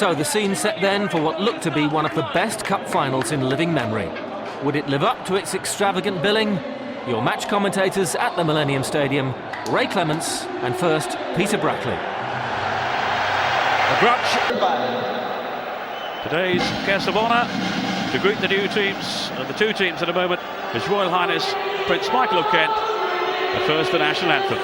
So the scene set then for what looked to be one of the best cup finals in living memory. Would it live up to its extravagant billing? Your match commentators at the Millennium Stadium, Ray Clements and first Peter Brackley. A grudge. Today's guest of honour to greet the new teams, the two teams in a moment, His Royal Highness Prince Michael of Kent, but first the national anthem.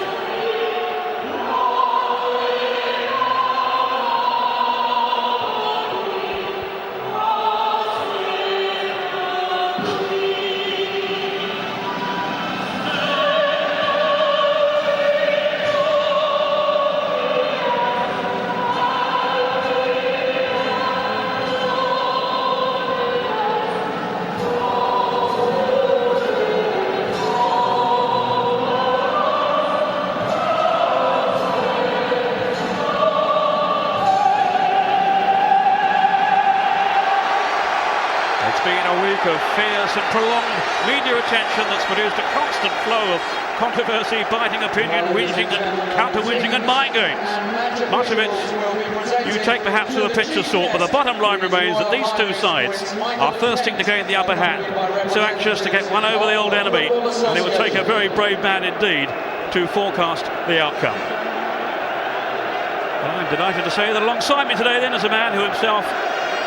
Of fierce and prolonged media attention that's produced a constant flow of controversy, biting opinion, whinging and counter-whinging and mind games. Much of it you take perhaps with a pinch of salt, but the bottom line remains that these two sides are thirsting to gain the upper hand, so anxious to get one over the old enemy, and it would take a very brave man indeed to forecast the outcome. I'm delighted to say that alongside me today then is a man who himself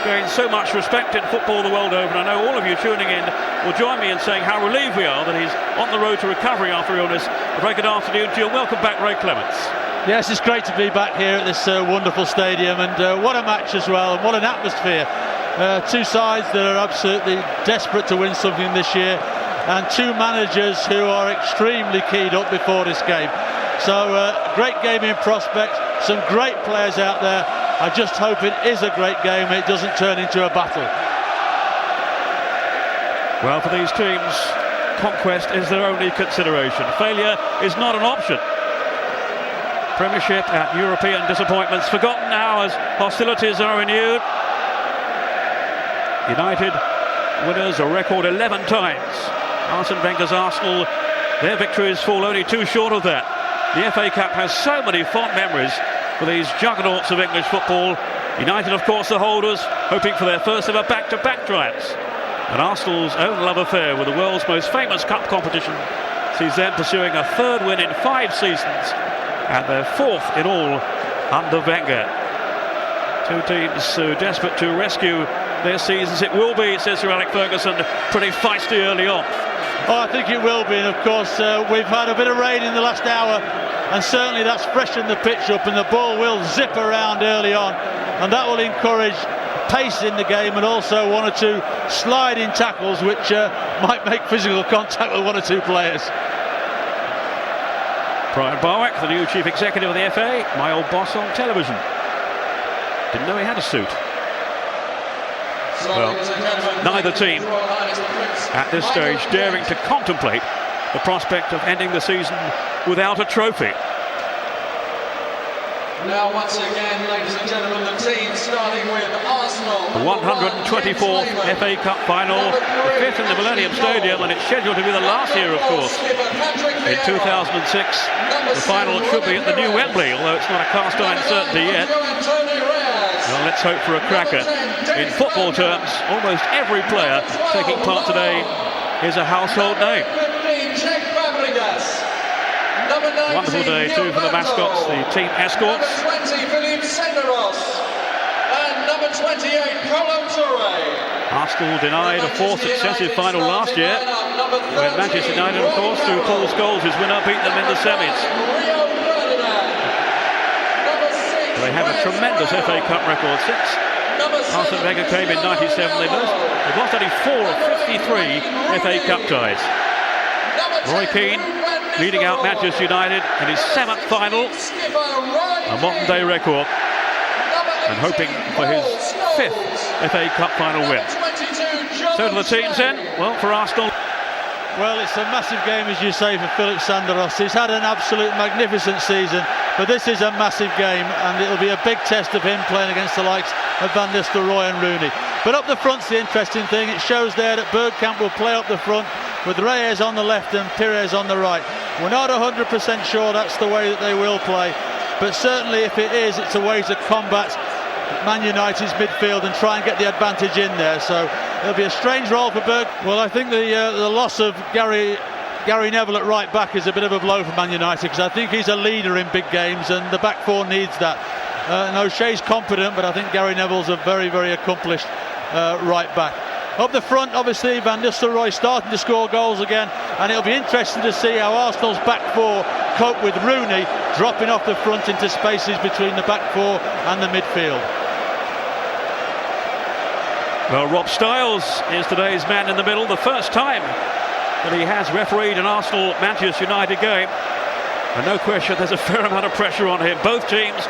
gained so much respect in football the world over, and I know all of you tuning in will join me in saying how relieved we are that he's on the road to recovery after illness. A very good afternoon to you and welcome back, Ray Clements. Yes, it's great to be back here at this wonderful stadium, and what a match as well, and what an atmosphere. Two sides that are absolutely desperate to win something this year, and two managers who are extremely keyed up before this game. So great game in prospect, some great players out there. I just hope it is a great game and it doesn't turn into a battle. Well, for these teams, conquest is their only consideration. Failure is not an option. Premiership and European disappointments forgotten now as hostilities are renewed. United winners a record 11 times. Arsene Wenger's Arsenal, their victories fall only too short of that. The FA Cup has so many fond memories for these juggernauts of English football. United, of course, the holders, hoping for their first ever back-to-back triumphs. And Arsenal's own love affair with the world's most famous cup competition sees them pursuing a third win in 5 seasons and their 4th in all under Wenger. Two teams so desperate to rescue their seasons. It will be, says Sir Alex Ferguson, pretty feisty early on. Oh, I think it will be, and of course we've had a bit of rain in the last hour, and certainly that's freshened the pitch up, and the ball will zip around early on, and that will encourage pace in the game and also one or two sliding tackles which might make physical contact with one or two players. Brian Barwick, the new chief executive of the FA, my old boss on television. Didn't know he had a suit. Well, neither team at this stage daring to contemplate the prospect of ending the season without a trophy. Now once again, ladies and gentlemen, the team starting with Arsenal. The 124th FA Cup final, the 5th in the Millennium Stadium, and it's scheduled to be the last year, of course. In 2006, the final should be at the new Wembley, although it's not a cast iron certainty yet. Well, let's hope for a cracker. In football terms, almost every player taking part today is a household name. Wonderful day too for the mascots, the team escorts. Number 20, Philippe Senderos. And number 28, Kolo Touré. Arsenal denied a 4th successive final last year, when Manchester United, of course, through Paul Scholes, his winner, beat them in the semis. They have a tremendous FA Cup record since Arsene Wenger came in 97. They've lost only 4 of 53 FA Cup ties. Roy Keane leading out Manchester United in his 7th final, a modern day record, and hoping for his 5th FA Cup final win. So to the teams then, well, for Arsenal. Well, it's a massive game, as you say, for Philippe Senderos. He's had an absolute magnificent season, but this is a massive game, and it'll be a big test of him playing against the likes of Van Nistelrooy and Rooney. But up the front's the interesting thing. It shows there that Bergkamp will play up the front with Reyes on the left and Pires on the right. We're not 100% sure that's the way that they will play, but certainly if it is, it's a way to combat Man United's midfield and try and get the advantage in there. So it'll be a strange role for Berg. Well, I think the loss of Gary Neville at right back is a bit of a blow for Man United, because I think he's a leader in big games and the back four needs that. And O'Shea's confident, but I think Gary Neville's a very, very accomplished right back. Up the front, obviously, Van Nistelrooy starting to score goals again, and it'll be interesting to see how Arsenal's back four cope with Rooney dropping off the front into spaces between the back four and the midfield. Well, Rob Stiles is today's man in the middle, the first time that he has refereed an Arsenal-Manchester United game. And no question, there's a fair amount of pressure on him. Both teams,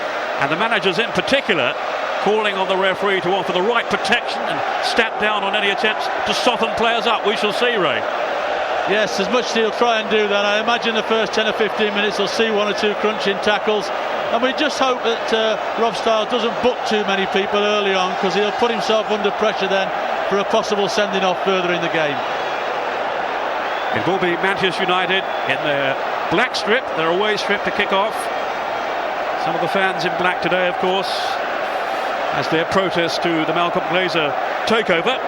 and the managers in particular, calling on the referee to offer the right protection and stamp down on any attempts to soften players up. We shall see, Ray. Yes, as much as he'll try and do that. I imagine the first 10 or 15 minutes we'll see one or two crunching tackles. And we just hope that Rob Stiles doesn't book too many people early on, because he'll put himself under pressure then for a possible sending off further in the game. It will be Manchester United in their black strip, their away strip to kick off. Some of the fans in black today, of course, as their protest to the Malcolm Glazer takeover.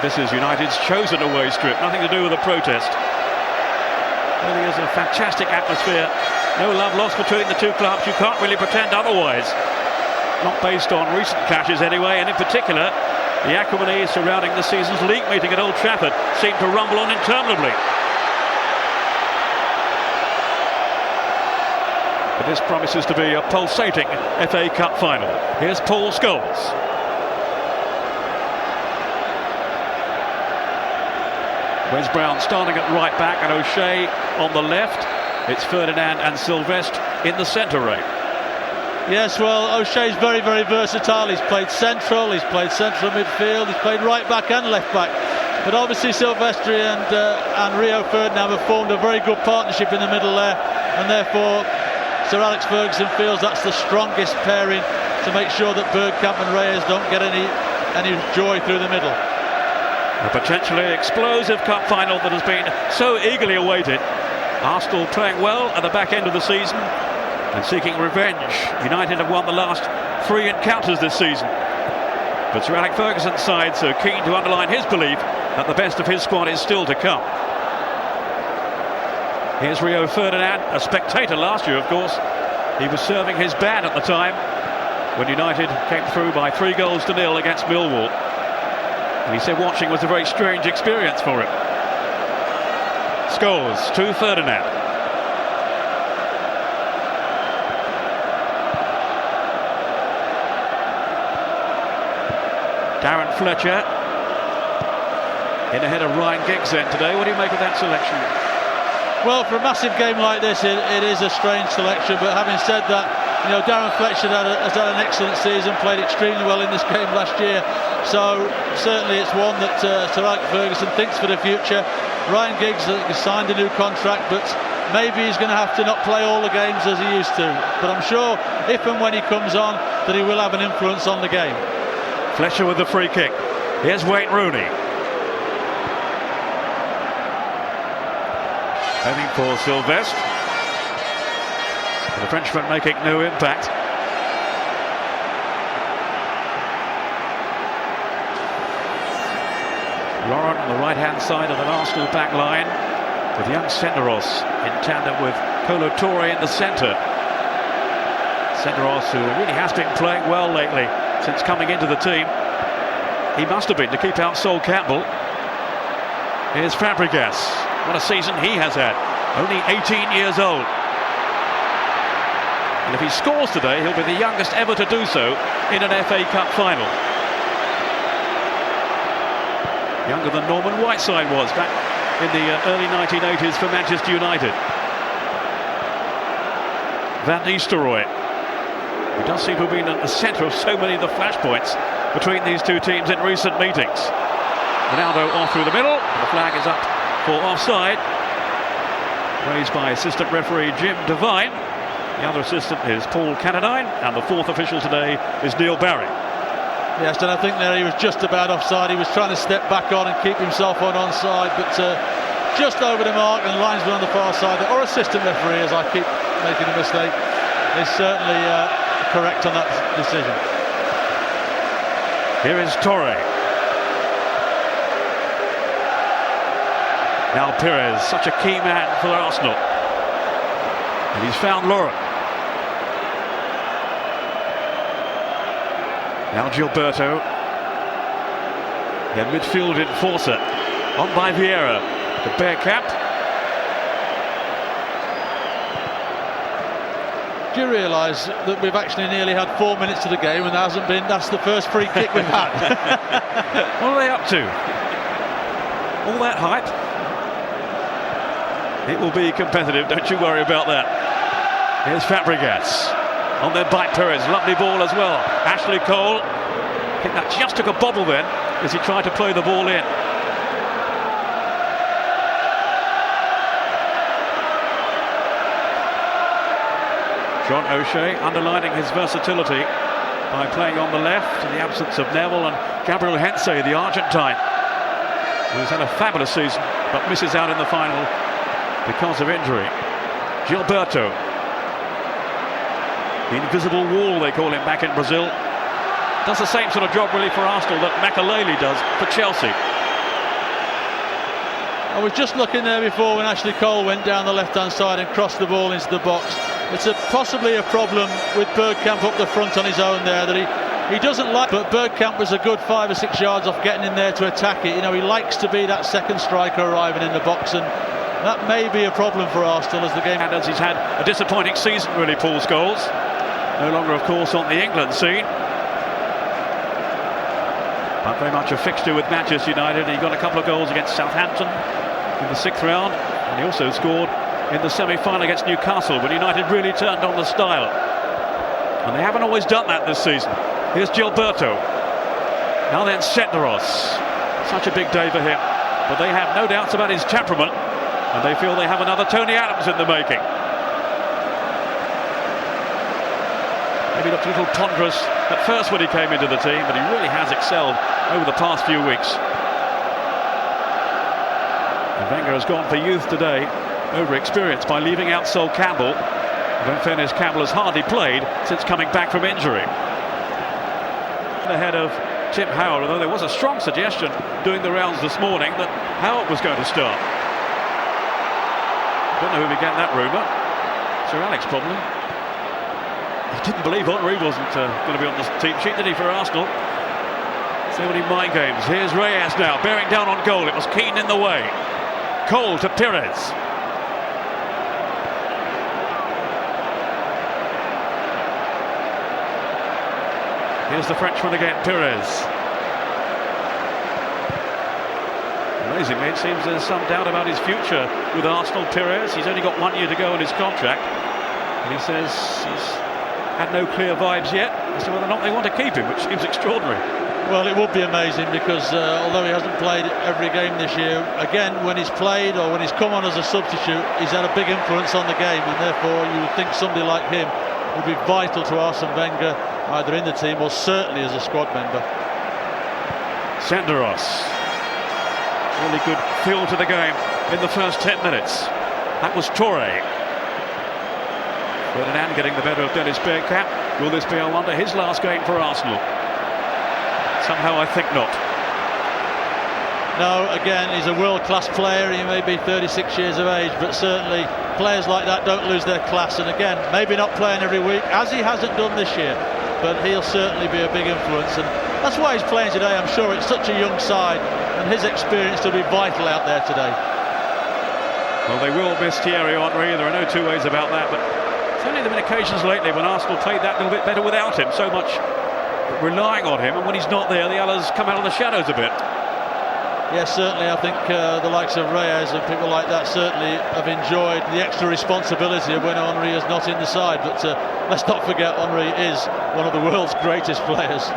This is United's chosen away strip, nothing to do with a protest. Really is a fantastic atmosphere. No love lost between the two clubs. You can't really pretend otherwise. Not based on recent clashes anyway, and in particular, the acrimony surrounding the season's league meeting at Old Trafford seemed to rumble on interminably. But this promises to be a pulsating FA Cup final. Here's Paul Scholes. Wes Brown starting at right back and O'Shea on the left. It's Ferdinand and Sylvestre in the centre, Ray. Yes, well, O'Shea's very, very versatile. He's played central midfield, he's played right back and left back. But obviously Sylvestre and Rio Ferdinand have formed a very good partnership in the middle there, and therefore Sir Alex Ferguson feels that's the strongest pairing to make sure that Bergkamp and Reyes don't get any joy through the middle. A potentially explosive cup final that has been so eagerly awaited. Arsenal playing well at the back end of the season and seeking revenge. United have won the last 3 encounters this season. But Sir Alex Ferguson's side so keen to underline his belief that the best of his squad is still to come. Here's Rio Ferdinand, a spectator last year, of course. He was serving his ban at the time when United came through by 3-0 against Millwall. And he said watching was a very strange experience for him. Scholes to Ferdinand. Darren Fletcher in ahead of Ryan Giggs then today. What do you make of that selection? Well, for a massive game like this, it is a strange selection. But having said that, you know, Darren Fletcher has had an excellent season, played extremely well in this game last year. So certainly it's one that Sir Alex Ferguson thinks for the future. Ryan Giggs has signed a new contract, but maybe he's going to have to not play all the games as he used to. But I'm sure if and when he comes on, that he will have an influence on the game. Fletcher with the free kick. Here's Wayne Rooney. Heading for Sylvestre. The Frenchman making no impact. Laurent on the right-hand side of an Arsenal back line with young Senderos in tandem with Kolo Touré in the centre. Senderos, who really has been playing well lately since coming into the team. He must have been to keep out Sol Campbell. Here's Fabregas. What a season he has had. Only 18 years old. And if he scores today, he'll be the youngest ever to do so in an FA Cup final. Younger than Norman Whiteside was back in the early 1980s for Manchester United. Van Nistelrooy, who does seem to have been at the centre of so many of the flashpoints between these two teams in recent meetings. Ronaldo off through the middle. The flag is up for offside, raised by assistant referee Jim Devine. The other assistant is Paul Cannadine, and the fourth official today is Neil Barry. Yes, and I think there he was just about offside. He was trying to step back on and keep himself on onside, but just over the mark, and the linesman on the far side, or assistant referee, as I keep making a mistake, is certainly correct on that decision. Here is Torre. Now Pires, such a key man for Arsenal. And he's found Lauren. Now Gilberto. Their midfield enforcer. On by Vieira. The Bearcat. Do you realise that we've actually nearly had 4 minutes of the game and that's the first free kick we've had? What are they up to? All that hype? It will be competitive, don't you worry about that. Here's Fabregas. On there by Pires, lovely ball as well. Ashley Cole. I think that just took a bobble then as he tried to play the ball in. John O'Shea underlining his versatility by playing on the left in the absence of Neville, and Gabriel Heinze, the Argentine, who's had a fabulous season but misses out in the final because of injury. Gilberto, the invisible wall they call him back in Brazil, does the same sort of job really for Arsenal that Makelele does for Chelsea. I was just looking there before when Ashley Cole went down the left-hand side and crossed the ball into the box. It's possibly a problem with Bergkamp up the front on his own there that he doesn't like, but Bergkamp was a good 5 or 6 yards off getting in there to attack it. You know, he likes to be that second striker arriving in the box, and that may be a problem for Arsenal as the game. And as he's had a disappointing season really, Paul Scholes. No longer of course on the England scene, but very much a fixture with Manchester United. He got a couple of goals against Southampton in the 6th round, and he also scored in the semi-final against Newcastle when United really turned on the style, and they haven't always done that this season. Here's Gilberto. Now then Senderos. Such a big day for him, but they have no doubts about his temperament, and they feel they have another Tony Adams in the making. Maybe looked a little ponderous at first when he came into the team, but he really has excelled over the past few weeks. And Wenger has gone for youth today over experience by leaving out Sol Campbell. And in fairness, Campbell has hardly played since coming back from injury. Ahead of Tim Howard, although there was a strong suggestion doing the rounds this morning that Howard was going to start. I don't know who began that rumour. Sir Alex probably. He didn't believe Henry wasn't going to be on the team sheet, did he, for Arsenal? So many mind games. Here's Reyes now, bearing down on goal. It was Keane in the way. Cole to Pires. Here's the Frenchman again, Pires. Amazingly, it seems there's some doubt about his future with Arsenal. Pires, he's only got 1 year to go in his contract, and he says he's had no clear vibes yet as to whether or not they want to keep him, which seems extraordinary. Well, it would be amazing because although he hasn't played every game this year, again, when he's played or when he's come on as a substitute, he's had a big influence on the game, and therefore you would think somebody like him would be vital to Arsene Wenger, either in the team or certainly as a squad member. Senderos. Really good feel to the game in the first 10 minutes. That was Torre. Ferdinand getting the better of Dennis Bergkamp. Will this be, I wonder, his last game for Arsenal? Somehow I think not. No, again, he's a world-class player. He may be 36 years of age, but certainly players like that don't lose their class. And again, maybe not playing every week, as he hasn't done this year, but he'll certainly be a big influence. And that's why he's playing today. I'm sure it's such a young side, and his experience will be vital out there today. Well, they will miss Thierry Henry. There are no two ways about that, but it's only been occasions lately when Arsenal played that little bit better without him, so much relying on him, and when he's not there, the others come out of the shadows a bit. Yes, certainly. I think the likes of Reyes and people like that certainly have enjoyed the extra responsibility of when Henry is not in the side. But let's not forget, Henry is one of the world's greatest players.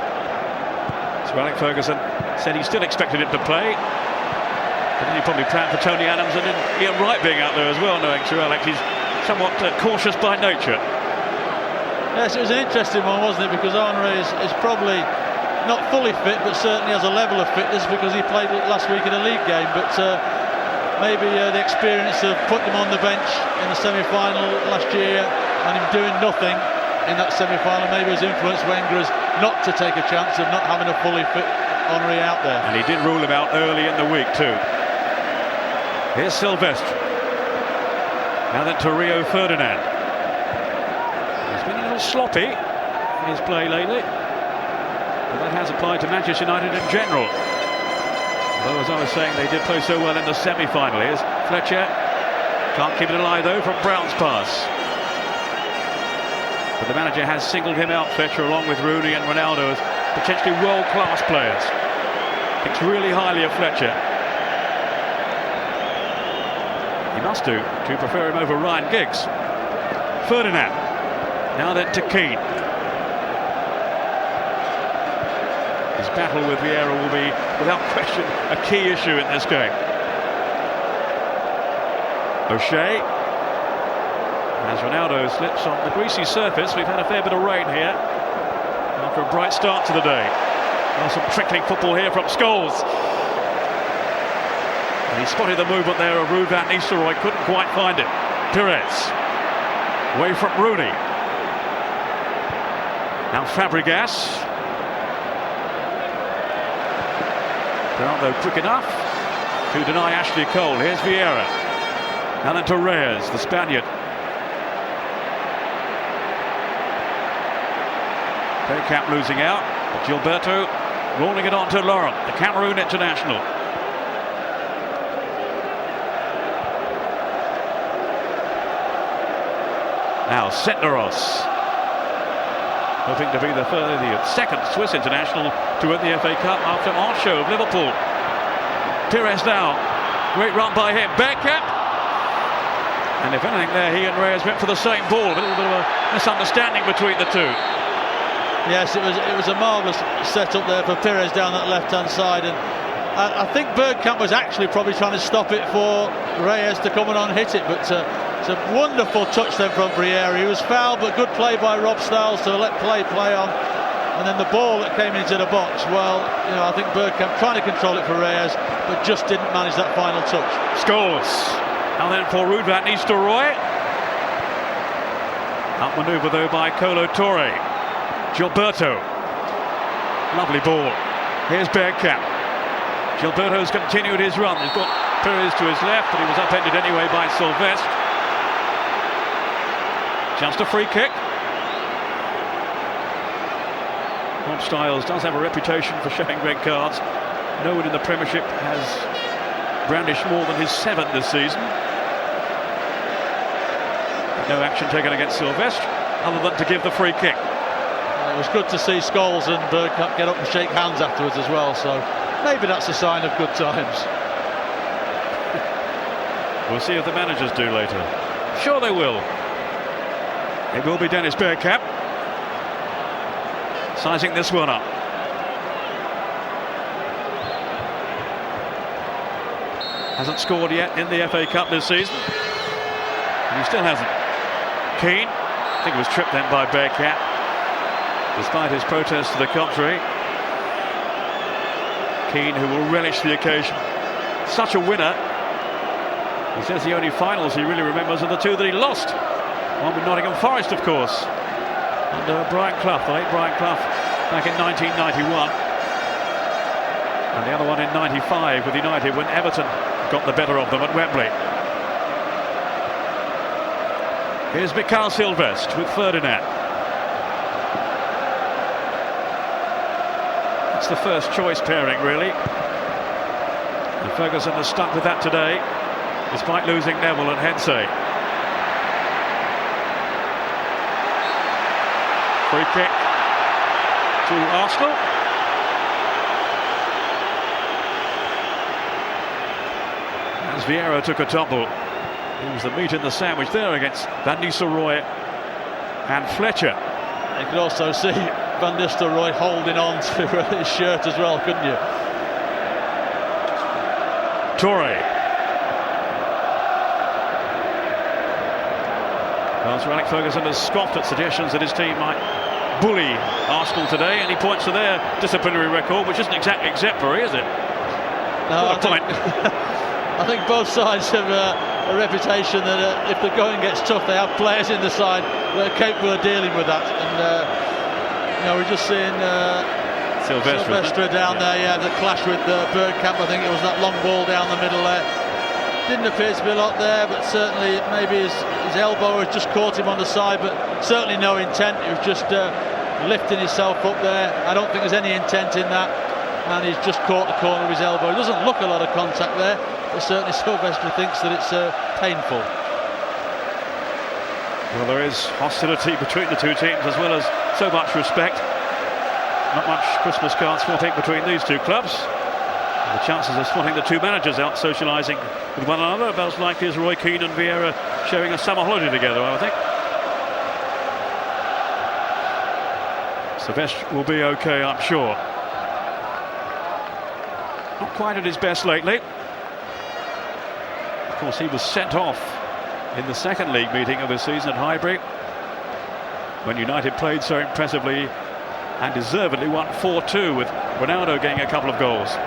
So Alex Ferguson said he still expected him to play, but then he probably planned for Tony Adams and then Ian Wright being out there as well, knowing Sir Alex he's somewhat cautious by nature. Yes, it was an interesting one, wasn't it? Because Henry is probably not fully fit, but certainly has a level of fitness because he played last week in a league game. But maybe the experience of putting him on the bench in the semi-final last year and him doing nothing in that semi-final maybe has influenced Wenger not to take a chance of not having a fully fit Henry out there. And he did rule him out early in the week too. Here's Silvestre. Now then to Rio Ferdinand. He's been a little sloppy in his play lately, but that has applied to Manchester United in general. Although, as I was saying, they did play so well in the semi-final. Here's Fletcher. Can't keep it alive though from Brown's pass. But the manager has singled him out, Fletcher, along with Rooney and Ronaldo, as potentially world-class players. Thinks really highly of Fletcher. He must do to prefer him over Ryan Giggs. Ferdinand. Now then to Keane. His battle with Vieira will be, without question, a key issue in this game. O'Shea. As Ronaldo slips on the greasy surface, we've had a fair bit of rain here after a bright start to the day. Well, some trickling football here from Scholes. And he spotted the movement there of Ruud van Nistelrooy, couldn't quite find it. Pires. Away from Rooney. Now Fabregas. Brown, though, quick enough to deny Ashley Cole. Here's Vieira. Now then to Reyes, the Spaniard. Bergkamp losing out, but Gilberto rolling it on to Laurent, the Cameroon international. Now Senderos, hoping to be the second Swiss international to win the FA Cup after Archo of Liverpool. Pires now, great run by him, Bergkamp. And if anything there, he and Reyes went for the same ball. A little bit of a misunderstanding between the two. Yes, it was a marvellous setup there for Pires down that left-hand side, and I think Bergkamp was actually probably trying to stop it for Reyes to come and hit it, but it's a wonderful touch then from Vieira. He was fouled, but good play by Rob Stiles to let play on, and then the ball that came into the box, well, you know, I think Bergkamp trying to control it for Reyes, but just didn't manage that final touch. Scores. And then for Ruud van Nistelrooy. Outmanoeuvred though by Kolo Touré. Gilberto. Lovely ball. Here's Bergkamp. Gilberto's continued his run. He's got Pires to his left, but he was upended anyway by Silvestre. Just a free kick. Bob Stiles does have a reputation for showing red cards. No one in the Premiership has brandished more than his 7th this season. No action taken against Silvestre, other than to give the free kick. It was good to see Scholes and Bergkamp get up and shake hands afterwards as well, so maybe that's a sign of good times. We'll see if the managers do later. Sure they will. It will be Dennis Bergkamp sizing this one up. Hasn't scored yet in the FA Cup this season, and he still hasn't. Keane, I think it was tripped then by Bergkamp, despite his protest to the contrary. Keane, who will relish the occasion. Such a winner. He says the only finals he really remembers are the two that he lost. One with Nottingham Forest, of course, under Brian Clough, the late Brian Clough, back in 1991. And the other one in 95 with United, when Everton got the better of them at Wembley. Here's Mikael Silvestre with Ferdinand. It's the first choice pairing, really. And Ferguson has stuck with that today, despite losing Neville and Hensey. Free kick to Arsenal. As Vieira took a tumble. He was the meat in the sandwich there against Van Nistelrooy and Fletcher. You could also see Van Nistelrooy holding on to his shirt as well, couldn't you? Touré. Well, Sir Alex Ferguson has scoffed at suggestions that his team might bully Arsenal today, and he points to their disciplinary record, which isn't exactly exemplary, is it? No, what a point. I think both sides have a reputation that if the going gets tough, they have players in the side that are capable of dealing with that. And we're just seeing Silvestre down there, the clash with Bergkamp. I think it was that long ball down the middle there. Didn't appear to be a lot there, but certainly maybe his elbow has just caught him on the side, but certainly no intent. He was just lifting himself up there. I don't think there's any intent in that, and he's just caught the corner of his elbow. It doesn't look a lot of contact there, but certainly Silvestre thinks that it's painful. Well, there is hostility between the two teams, as well as so much respect. Not much Christmas card swatting between these two clubs. And the chances of spotting the two managers out socialising with one another about as likely as Roy Keane and Vieira sharing a summer holiday together, I would think. Silvestre will be okay, I'm sure. Not quite at his best lately. Of course, he was sent off in the second league meeting of the season at Highbury, when United played so impressively and deservedly won 4-2, with Ronaldo getting a couple of goals.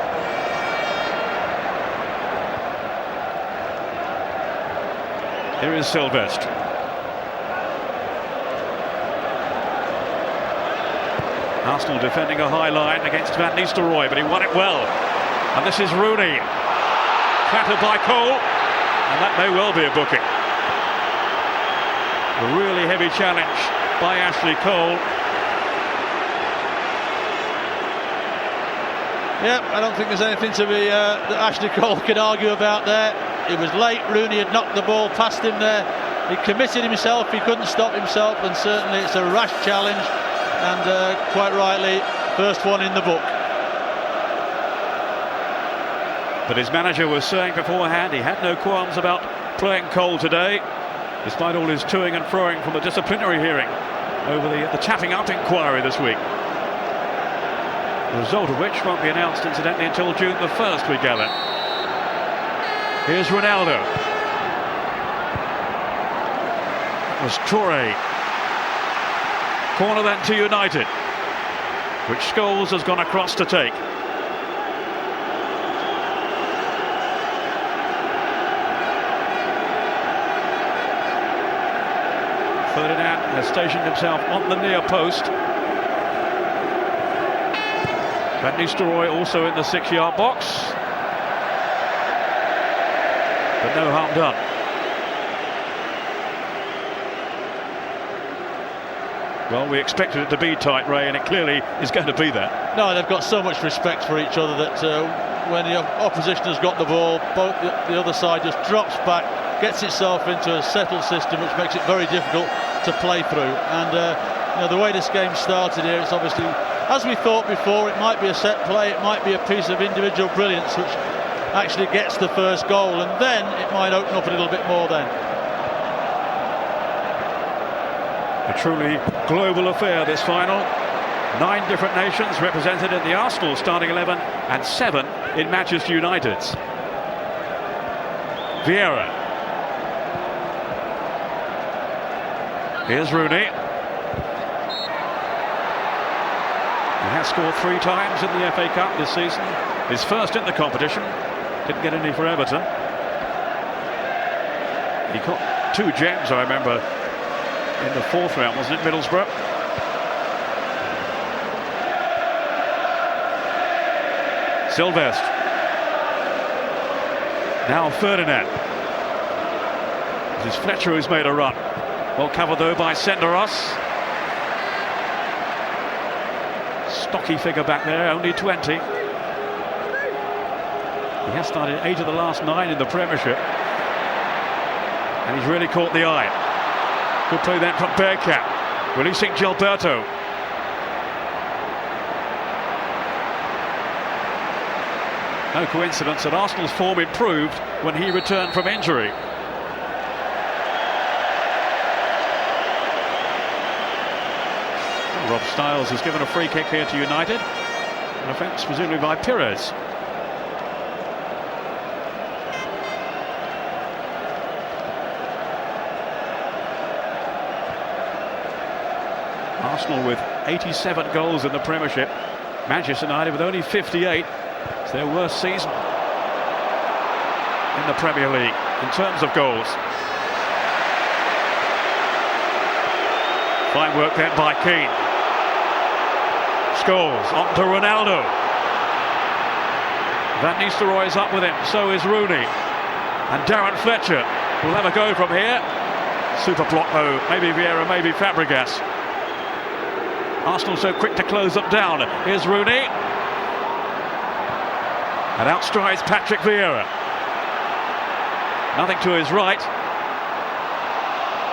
Here is Silvestre. Arsenal defending a high line against Van Nistelrooy, but he won it well. And this is Rooney, clattered by Cole, and that may well be a booking. A really heavy challenge by Ashley Cole. Yep, I don't think there's anything to be that Ashley Cole could argue about there. It was late. Rooney had knocked the ball past him there. He committed himself. He couldn't stop himself, and certainly it's a rash challenge. And quite rightly, first one in the book. But his manager was saying beforehand he had no qualms about playing Cole today, despite all his toing and froing from the disciplinary hearing over the tapping up inquiry this week. The result of which won't be announced, incidentally, until June the 1st, we gather. Here's Ronaldo. It was Toure. Corner then to United, which Scholes has gone across to take. Ferdinand has stationed himself on the near post. Van Nistelrooy also in the 6-yard box, but no harm done. Well, we expected it to be tight, Ray, and it clearly is going to be that. No, they've got so much respect for each other that when the opposition has got the ball, both the other side just drops back, gets itself into a settled system, which makes it very difficult to play through. And the way this game started here, it's obviously, as we thought before, it might be a set play, it might be a piece of individual brilliance which actually gets the first goal, and then it might open up a little bit more then. A truly global affair, this final. 9 different nations represented in the Arsenal starting 11 and 7 in Manchester United's. Vieira. Here's Rooney. He has scored 3 times in the FA Cup this season. His first in the competition. Didn't get any for Everton. He got 2 gems, I remember, in the 4th round, wasn't it, Middlesbrough? Silvestre. Now Ferdinand. This is Fletcher who's made a run. Well covered though by Senderos. Stocky figure back there, only 20. He has started 8 of the last 9 in the Premiership, and he's really caught the eye. Good play then from Bergkamp, releasing Gilberto. No coincidence that Arsenal's form improved when he returned from injury. Rob Stiles has given a free kick here to United. An offence presumably by Pires. Arsenal with 87 goals in the Premiership. Manchester United with only 58. It's their worst season in the Premier League in terms of goals. Fine work then by Keane. Scholes on to Ronaldo. Van Nistelrooy's up with him, so is Rooney. And Darren Fletcher will have a go from here. Super block though, maybe Vieira, maybe Fabregas. Arsenal so quick to close them down. Here's Rooney. And outstrides Patrick Vieira. Nothing to his right.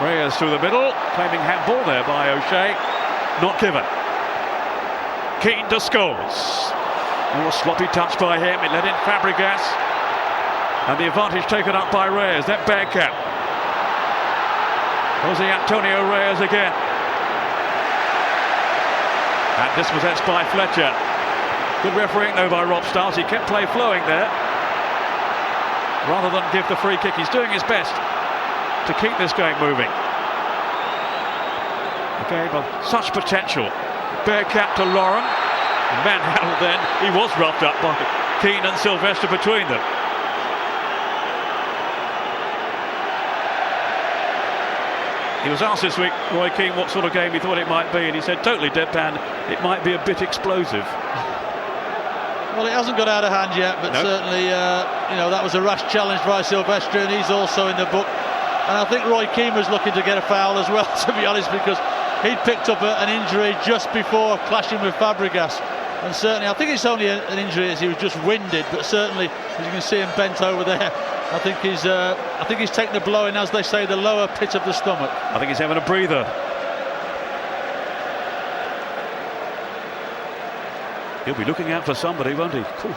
Reyes through the middle, claiming handball there by O'Shea. Not given. Keane to Scholes. More sloppy touch by him, it led in Fabregas. And the advantage taken up by Reyes, then Bergkamp. Jose Antonio Reyes again. And dispossessed by Fletcher. Good refereeing though by Rob Stiles, he kept play flowing there. Rather than give the free kick, he's doing his best to keep this game moving. A game of such potential. Bergkamp to Lauren. Manhandled then. He was roughed up by Keane and Sylvester between them. He was asked this week, Roy Keane, what sort of game he thought it might be, and he said, totally deadpan, it might be a bit explosive. Well, it hasn't got out of hand yet, but certainly, that was a rash challenge by Sylvester, and he's also in the book. And I think Roy Keane was looking to get a foul as well, to be honest, because he'd picked up an injury just before clashing with Fabregas. And certainly, I think it's only an injury as he was just winded, but certainly, as you can see him bent over there, I think he's taken the blow in, as they say, the lower pit of the stomach. I think he's having a breather. He'll be looking out for somebody, won't he? Cool.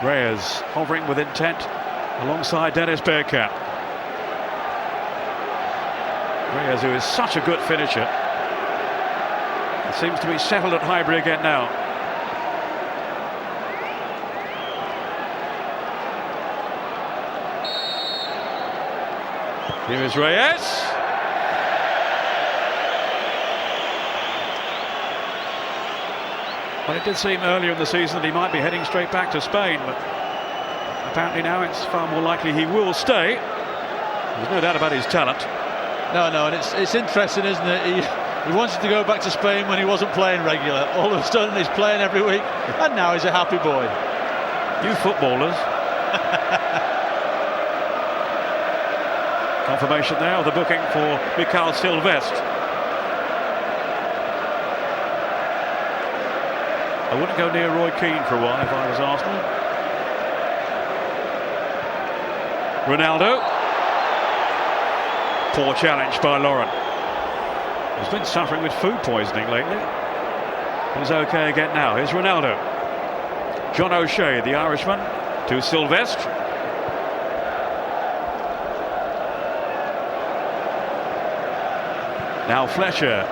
Reyes hovering with intent alongside Dennis Bergkamp. Reyes, who is such a good finisher, seems to be settled at Highbury again now. Here is Reyes. Well, it did seem earlier in the season that he might be heading straight back to Spain, but apparently now it's far more likely he will stay. There's no doubt about his talent. No, and it's interesting, isn't it? He wanted to go back to Spain when he wasn't playing regular. All of a sudden he's playing every week, and now he's a happy boy. You footballers. Confirmation there of the booking for Mikhail Sylvestre. I wouldn't go near Roy Keane for a while if I was Arsenal. Ronaldo. Poor challenge by Lauren. He's been suffering with food poisoning lately. But he's okay again now. Here's Ronaldo. John O'Shea, the Irishman, to Sylvestre. Now Fletcher,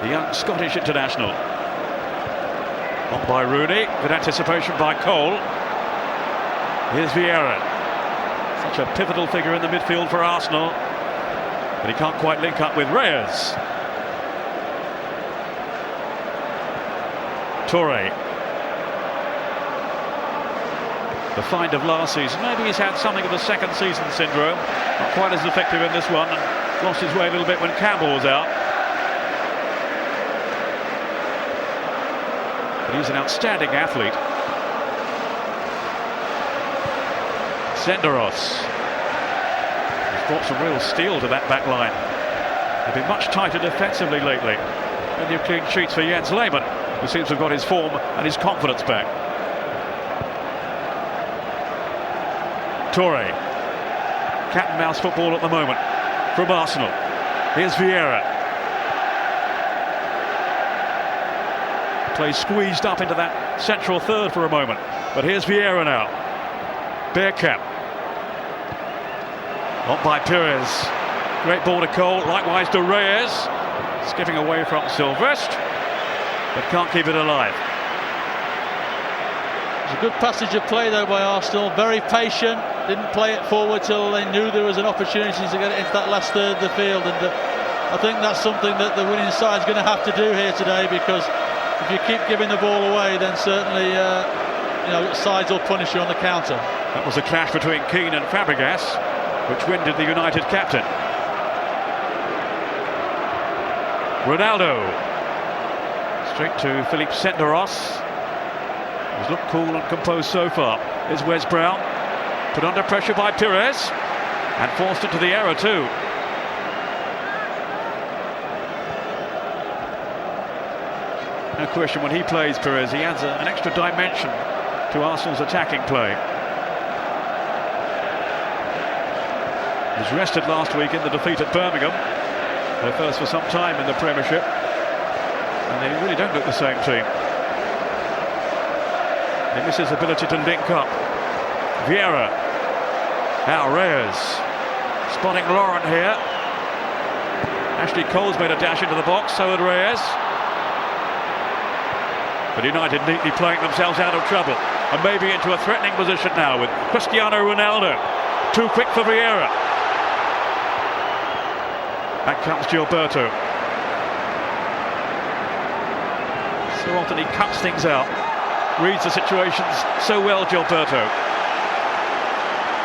the young Scottish international. On by Rooney, good anticipation by Cole. Here's Vieira. Such a pivotal figure in the midfield for Arsenal. But he can't quite link up with Reyes. Toure. The find of last season. Maybe he's had something of a second season syndrome. Not quite as effective in this one. And lost his way a little bit when Campbell was out. But he's an outstanding athlete. Senderos. He's brought some real steel to that back line. They've been much tighter defensively lately. Plenty of clean sheets for Jens Lehmann, who seems to have got his form and his confidence back. Toure. Cat and mouse football at the moment from Arsenal. Here's Vieira. Play squeezed up into that central third for a moment. But here's Vieira now. Bergkamp. On by Pires. Great ball to Cole, likewise to Reyes. Skipping away from Sylvestre, but can't keep it alive. It's a good passage of play though by Arsenal, very patient, didn't play it forward till they knew there was an opportunity to get it into that last third of the field, and I think that's something that the winning side's going to have to do here today, because if you keep giving the ball away, then certainly sides will punish you on the counter. That was a clash between Keane and Fabregas, which winded the United captain. Ronaldo. Straight to Philippe Senderos. He's looked cool and composed so far. Here's Wes Brown. Put under pressure by Pires. And forced into the error too. No question, when he plays, Pires, he adds an extra dimension to Arsenal's attacking play. He was rested last week in the defeat at Birmingham. Their first for some time in the Premiership. And they really don't look the same team. They miss his ability to link up. Vieira. Now Reyes. Spotting Laurent here. Ashley Cole's made a dash into the box, so had Reyes. But United neatly playing themselves out of trouble. And maybe into a threatening position now with Cristiano Ronaldo. Too quick for Vieira. Back comes Gilberto. So often he cuts things out. Reads the situations so well, Gilberto.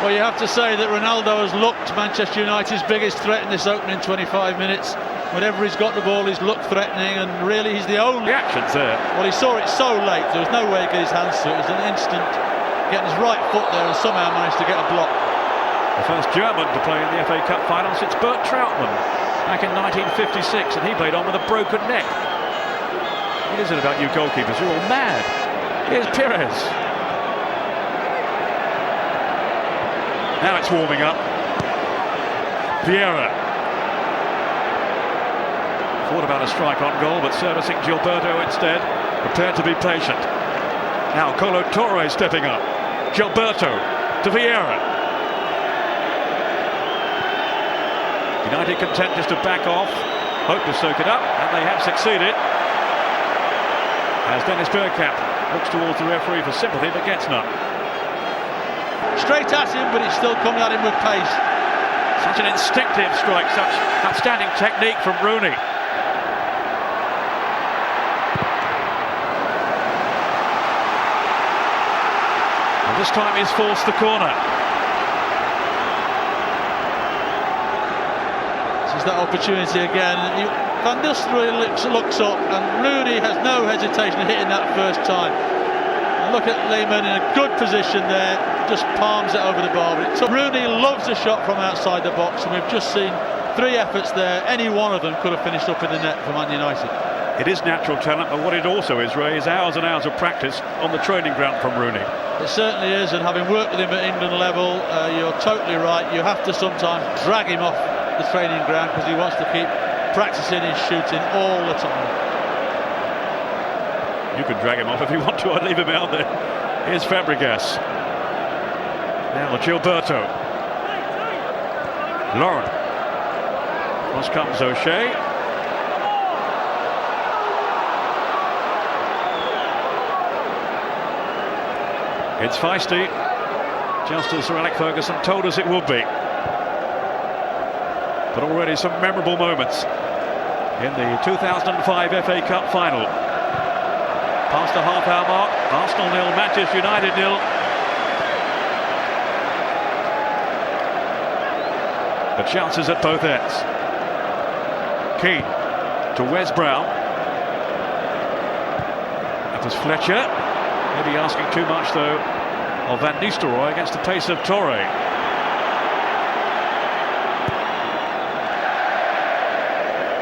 Well, you have to say that Ronaldo has looked Manchester United's biggest threat in this opening 25 minutes. Whenever he's got the ball, he's looked threatening, and really he's the only... Reactions there. Well, he saw it so late, there was no way to get his hands to it. It was an instant, getting his right foot there and somehow managed to get a block. The first German to play in the FA Cup final since Bert Trautmann back in 1956, and he played on with a broken neck. What is it about you goalkeepers? You're all mad. Here's Pires. Now it's warming up. Vieira. Thought about a strike on goal, but servicing Gilberto instead. Prepared to be patient. Now Colo Touré stepping up. Gilberto to Vieira. United content just to back off. Hope to soak it up, and they have succeeded. As Dennis Bergkamp looks towards the referee for sympathy, but gets none. Straight at him, but he's still coming at him with pace. Such an instinctive strike, such outstanding technique from Rooney. And this time he's forced the corner. This is that opportunity again. Van Nistelrooy looks up, and Rooney has no hesitation of hitting that first time. And look at Lehmann in a good position there. Just palms it over the bar. But Rooney loves a shot from outside the box, and we've just seen 3 efforts there. Any one of them could have finished up in the net for Man United. It is natural talent, but what it also is, Ray, is hours and hours of practice on the training ground from Rooney. It certainly is, and having worked with him at England level, you're totally right. You have to sometimes drag him off the training ground because he wants to keep practicing his shooting all the time. You can drag him off if you want to. I'd leave him out there. Here's Fabregas. Now Gilberto. Laurent. Cross comes O'Shea. It's feisty, just as Sir Alex Ferguson told us it would be. But already some memorable moments in the 2005 FA Cup final. Past the half-hour mark, Arsenal 0, Manchester United 0. But chances at both ends. Keane to Wes Brown. That was Fletcher. Maybe asking too much though of Van Nistelrooy against the pace of Touré.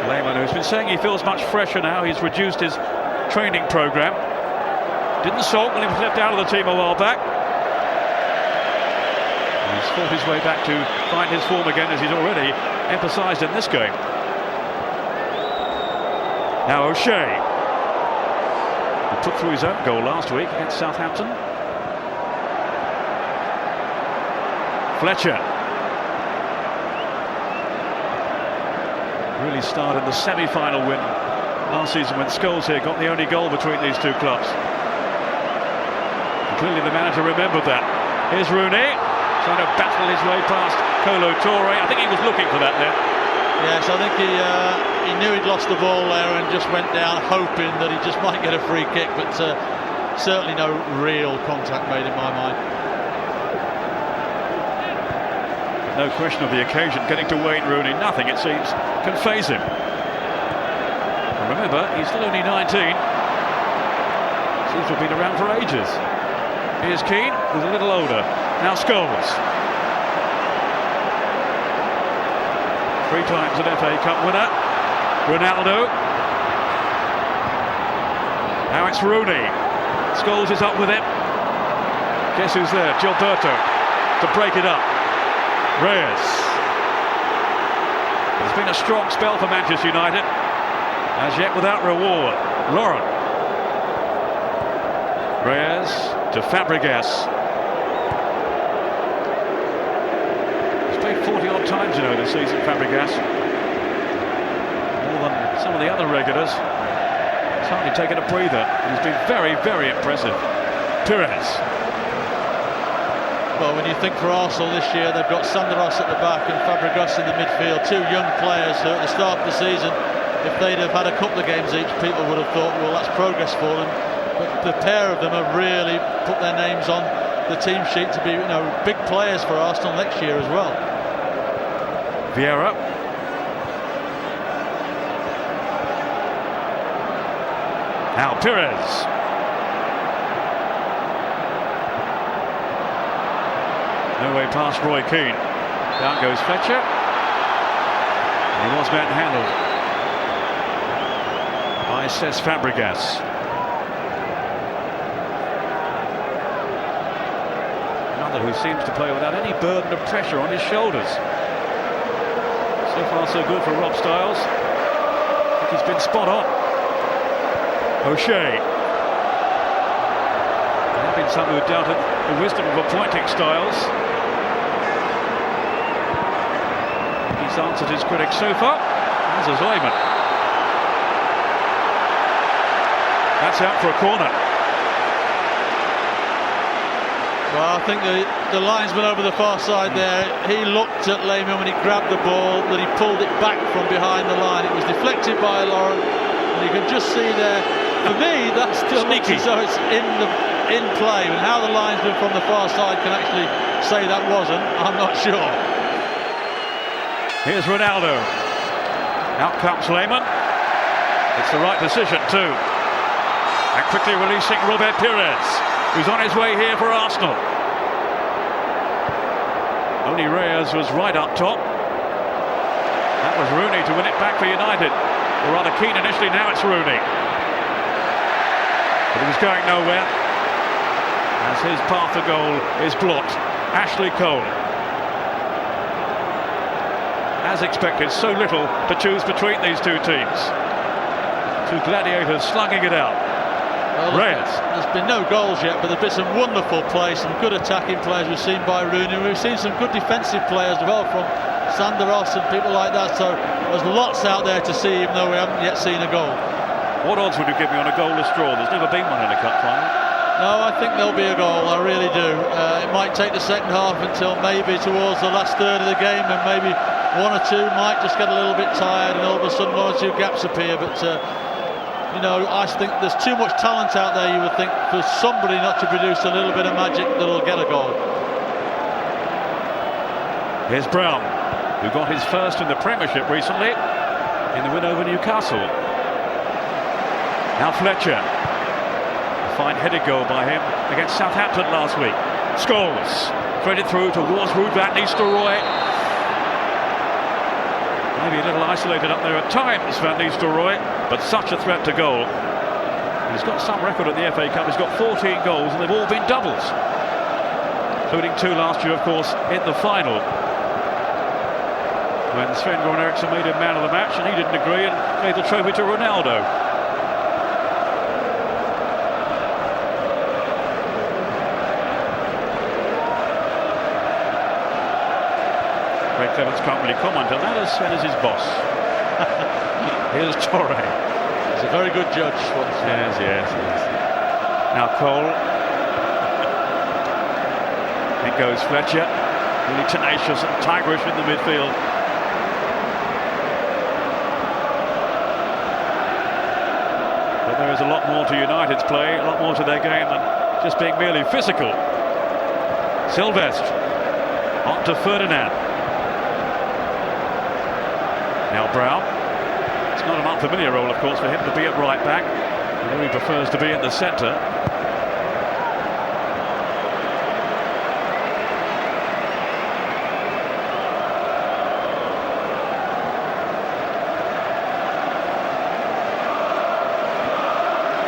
Lehmann, who's been saying he feels much fresher now. He's reduced his training programme. Didn't sulk when he was left out of the team a while back. He's fought his way back to find his form again, as he's already emphasised in this game. Now O'Shea. He put through his own goal last week against Southampton. Fletcher. Really started the semi-final win last season when Scholes here got the only goal between these two clubs. And clearly the manager remembered that. Here's Rooney, trying to battle his way past Colo Touré. I think he was looking for that there. Yes, I think he knew he'd lost the ball there and just went down hoping that he just might get a free kick, but certainly no real contact made in my mind. No question of the occasion, getting to Wayne Rooney, nothing it seems can faze him. Remember, he's still only 19. Seems to have been around for ages. Here's Keane, who's a little older. Now Scholes. 3 times an FA Cup winner. Ronaldo. Now it's Rooney. Scholes is up with him. Guess who's there? Gilberto to break it up. Reyes. It's been a strong spell for Manchester United. As yet without reward. Lauren. Reyes to Fabregas. He's played 40-odd times, this season, Fabregas. More than some of the other regulars. He's hardly taken a breather. He's been very, very impressive. Pires. Well, when you think for Arsenal this year, they've got Sandaros at the back and Fabregas in the midfield. 2 young players who at the start of the season, if they'd have had a couple of games each, people would have thought, well, that's progress for them. But the pair of them have really put their names on the team sheet to be, big players for Arsenal next year as well. Vieira. Now Pires. No way past Roy Keane. Down goes Fletcher. He was manhandled by Cesc Fabregas. Another who seems to play without any burden of pressure on his shoulders. So far so good for Rob Stiles. I think he's been spot on. O'Shea. There have been some who doubted the wisdom of appointing Stiles. He's answered his critics so far. There's a Lehmann. That's out for a corner. Well, I think the linesman over the far side there, he looked at Lehmann when he grabbed the ball, that he pulled it back from behind the line. It was deflected by Lauren, and you can just see there, for me, that's still looks as though it's in play. And how the linesman from the far side can actually say that wasn't, I'm not sure. Here's Ronaldo. Out comes Lehmann. It's the right decision too. And quickly releasing Robert Pires, who's on his way here for Arsenal. Only Reyes was right up top. That was Rooney to win it back for United. Or rather Keane initially, now it's Rooney. But he was going nowhere as his path to goal is blocked. Ashley Cole. As expected, so little to choose between these two teams. 2 gladiators slugging it out. Well, Reyes. There's been no goals yet, but there's been some wonderful play, some good attacking players we've seen by Rooney. We've seen some good defensive players as well from Sandaros and people like that. So there's lots out there to see, even though we haven't yet seen a goal. What odds would you give me on a goalless draw? There's never been one in a cup final. No, I think there'll be a goal, I really do. It might take the second half until maybe towards the last third of the game, and maybe 1 or 2 might just get a little bit tired and all of a sudden 1 or 2 gaps appear. But I think there's too much talent out there, you would think, for somebody not to produce a little bit of magic that'll get a goal. Here's Brown, who got his first in the Premiership recently in the win over Newcastle. Now Fletcher. A fine headed goal by him against Southampton last week. Scholes threaded through towards Ruud van Nistelrooy. Maybe a little isolated up there at times, Van Nistelrooy, but such a threat to goal. He's got some record at the FA Cup. He's got 14 goals and they've all been doubles, including 2 last year, of course, in the final, when Sven-Goran Eriksson made him man of the match and he didn't agree and gave the trophy to Ronaldo. Ray Clements can't really comment on that, as Sven is his boss. Here's Torre. He's a very good judge. Yes. Now Cole. In goes Fletcher. Really tenacious and tigerish in the midfield. But there is a lot more to United's play, a lot more to their game than just being merely physical. Sylvestre. On to Ferdinand. Now Brown. It's not an unfamiliar role, of course, for him to be at right back, although he prefers to be in the centre.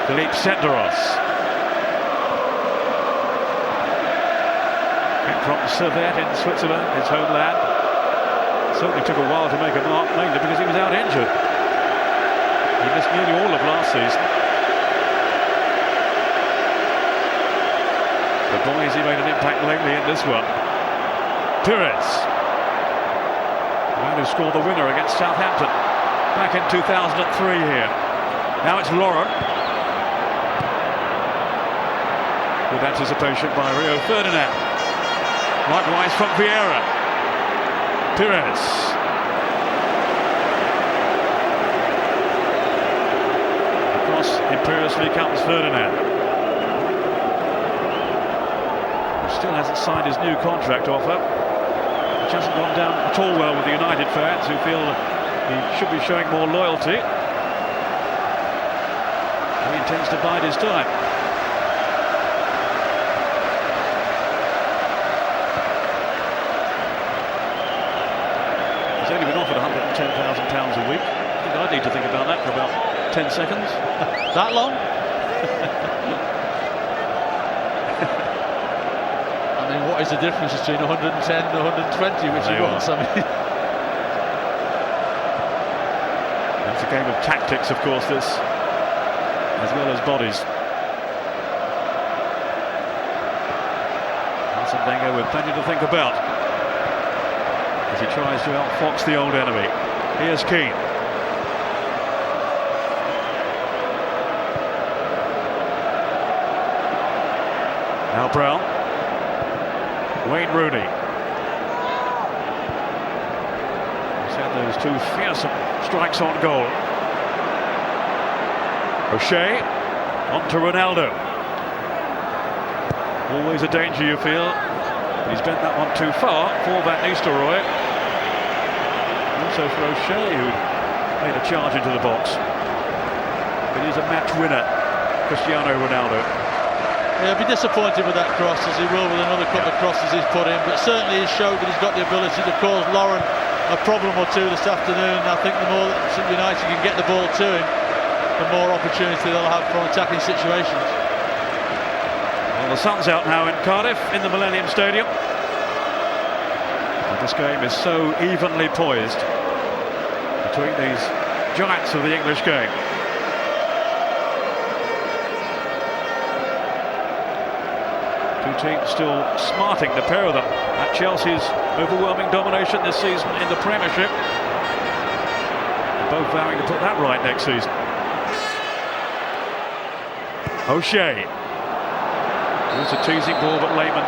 Philippe Senderos. Came from Servette in Switzerland, his homeland. Certainly took a while to make a mark, mainly because he was out injured. He missed nearly all of last season. But boy, has he made an impact lately in this one. Pires, the man who scored the winner against Southampton back in 2003 here. Now it's Lauren. With anticipation by Rio Ferdinand. Likewise from Vieira. Pires. Across imperiously comes Ferdinand. He still hasn't signed his new contract offer, which hasn't gone down at all well with the United fans, who feel he should be showing more loyalty. He intends to bide his time. He's only been offered £110,000 a week. I think I need to think about that for about 10 seconds. That long? I mean, what is the difference between 110 and 120, which he wants? I mean, it's a game of tactics, of course, this, as well as bodies. Arsene Wenger with plenty to think about as he tries to outfox the old enemy. Here's Keane. Now Brown. Wayne Rooney. He's had those two fearsome strikes on goal. O'Shea on to Ronaldo. Always a danger, you feel. But he's bent that one too far for Van Nistelrooy. Also for O'Shea, who made a charge into the box. But he's a match winner, Cristiano Ronaldo. he'll be disappointed with that cross, as he will with another couple of crosses he's put in, but certainly he's showed that he's got the ability to cause Lauren a problem or two this afternoon. I think the more that United can get the ball to him, the more opportunity they'll have from attacking situations. Well, the sun's out now in Cardiff, in the Millennium Stadium. And this game is so evenly poised between these giants of the English game. Two teams still smarting, the pair of them, at Chelsea's overwhelming domination this season in the Premiership. Both vowing to put that right next season. O'Shea. It's a teasing ball, but Lehmann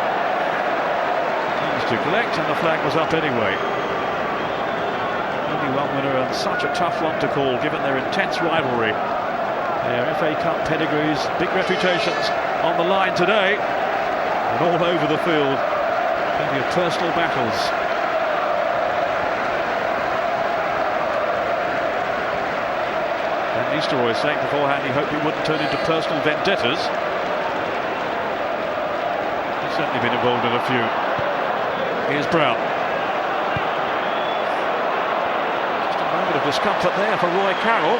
comes to collect, and the flag was up anyway. Only one winner, and such a tough one to call, given their intense rivalry. Their FA Cup pedigrees, big reputations on the line today, and all over the field. Plenty of personal battles. And Nistelrooy saying beforehand he hoped it wouldn't turn into personal vendettas. Certainly been involved in a few. Here's Brown. Just a moment of discomfort there for Roy Carroll.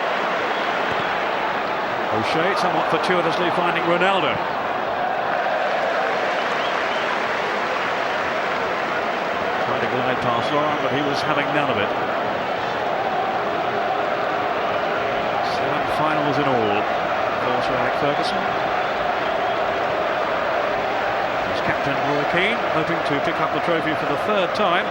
O'Shea somewhat fortuitously finding Ronaldo. Trying to glide past Lauren, but he was having none of it. 7 finals in all for Alex Ferguson. Captain Roy Keane hoping to pick up the trophy for the 3rd time.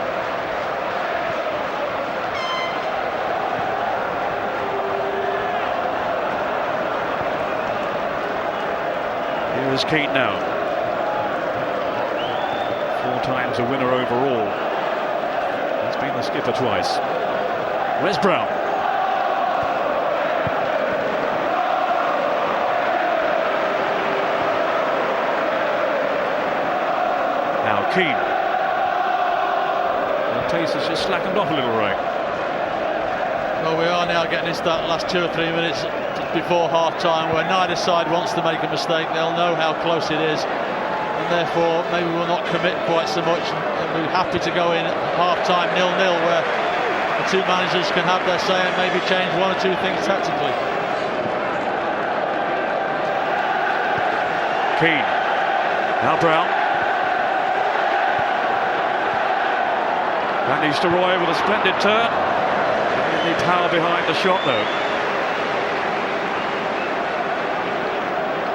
Here is Keane now. 4 times a winner overall. He's been the skipper twice. Where's Brown? Keane. The pace has just slackened off a little, Ray. Well, Well, we are now getting into that last 2 or 3 minutes before half-time, where neither side wants to make a mistake. They'll know how close it is, and therefore maybe we'll not commit quite so much, and we're happy to go in at half-time 0-0, where the two managers can have their say and maybe change 1 or 2 things tactically. Keane. Now Brown. Van Nistelrooy with a splendid turn. Any power behind the shot though.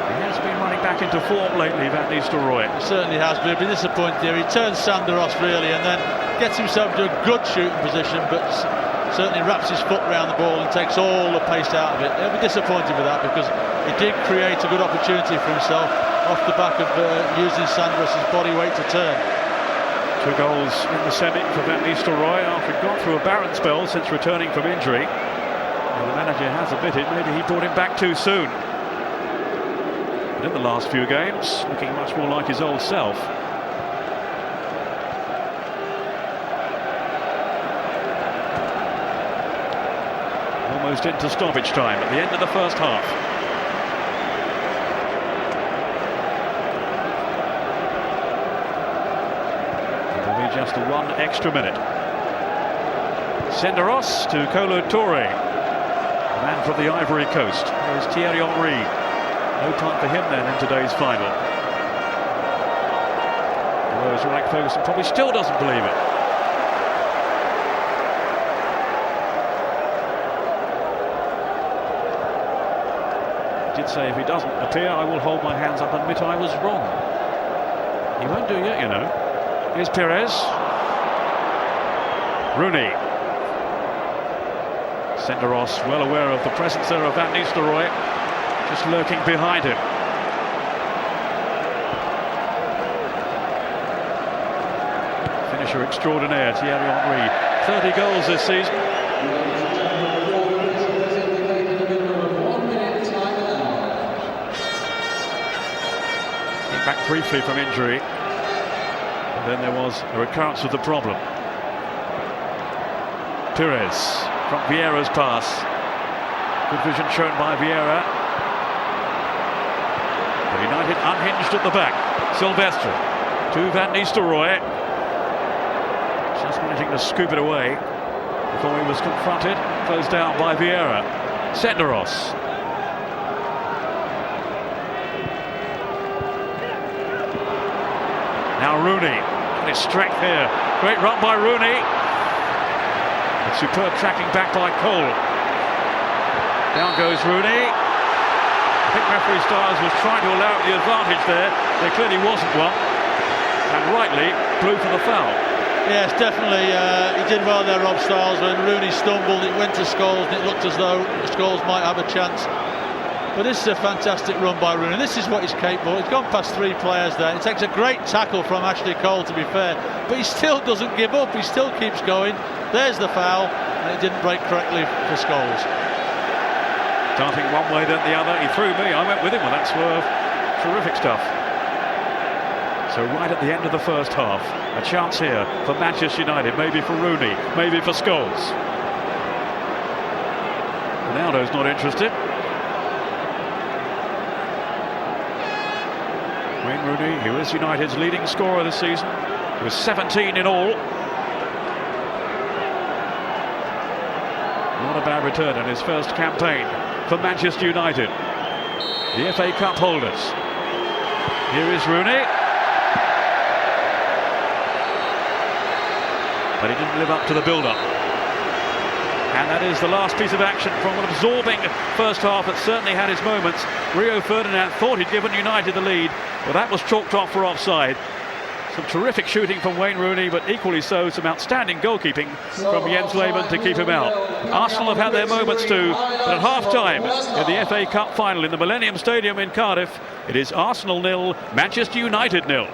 He has been running back into form lately, Van Nistelrooy. He certainly has been. It'll be disappointed here. He turns Sanderos really and then gets himself into a good shooting position, but certainly wraps his foot around the ball and takes all the pace out of it. He'll be disappointed with that, because he did create a good opportunity for himself off the back of using Sanderos' body weight to turn. 2 goals in the semi for Van Nistelrooy after he got through a barren spell since returning from injury. And the manager has admitted maybe he brought him back too soon. But in the last few games, looking much more like his old self. Almost into stoppage time at the end of the first half. Just 1 extra minute. Senderos to Kolo Touré, the man from the Ivory Coast. There's Thierry Henry. No time for him then in today's final. Whereas Alex Ferguson probably still doesn't believe it. He did say if he doesn't appear, I will hold my hands up and admit I was wrong. He won't do yet, you know. Here's Pires. Rooney. Senderos well aware of the presence there of Van Nistelrooy, just lurking behind him. Finisher extraordinaire, Thierry Henry. 30 goals this season. Came back briefly from injury. Then there was a recurrence of the problem. Pires from Vieira's pass. Good vision shown by Vieira. The United unhinged at the back. Silvestre to Van Nistelrooy. Just managing to scoop it away before he was confronted. Closed down by Vieira. Senderos. Now Rooney. His strength here. Great run by Rooney. A superb tracking back by Cole. Down goes Rooney. I think referee Stiles was trying to allow the advantage there. There clearly wasn't one. And rightly blew for the foul. Yes, definitely. He did well there, Rob Stiles. When Rooney stumbled, it went to Scholes, and it looked as though Scholes might have a chance. But this is a fantastic run by Rooney. This is what he's capable. He's gone past 3 players there. It takes a great tackle from Ashley Cole, to be fair. But he still doesn't give up. He still keeps going. There's the foul. And it didn't break correctly for Scholes. Starting one way then the other. He threw me. I went with him with that swerve. Terrific stuff. So right at the end of the first half, a chance here for Manchester United. Maybe for Rooney. Maybe for Scholes. Ronaldo's not interested. Wayne Rooney, who is United's leading scorer this season, with 17 in all. Not a bad return in his first campaign for Manchester United, the FA Cup holders. Here is Rooney. But he didn't live up to the build-up. And that is the last piece of action from an absorbing first half that certainly had his moments. Rio Ferdinand thought he'd given United the lead, but that was chalked off for offside. Some terrific shooting from Wayne Rooney, but equally so some outstanding goalkeeping from Jens Lehmann to keep him out. Arsenal have had their moments too, but at half-time in the FA Cup final in the Millennium Stadium in Cardiff, it is Arsenal 0, Manchester United 0.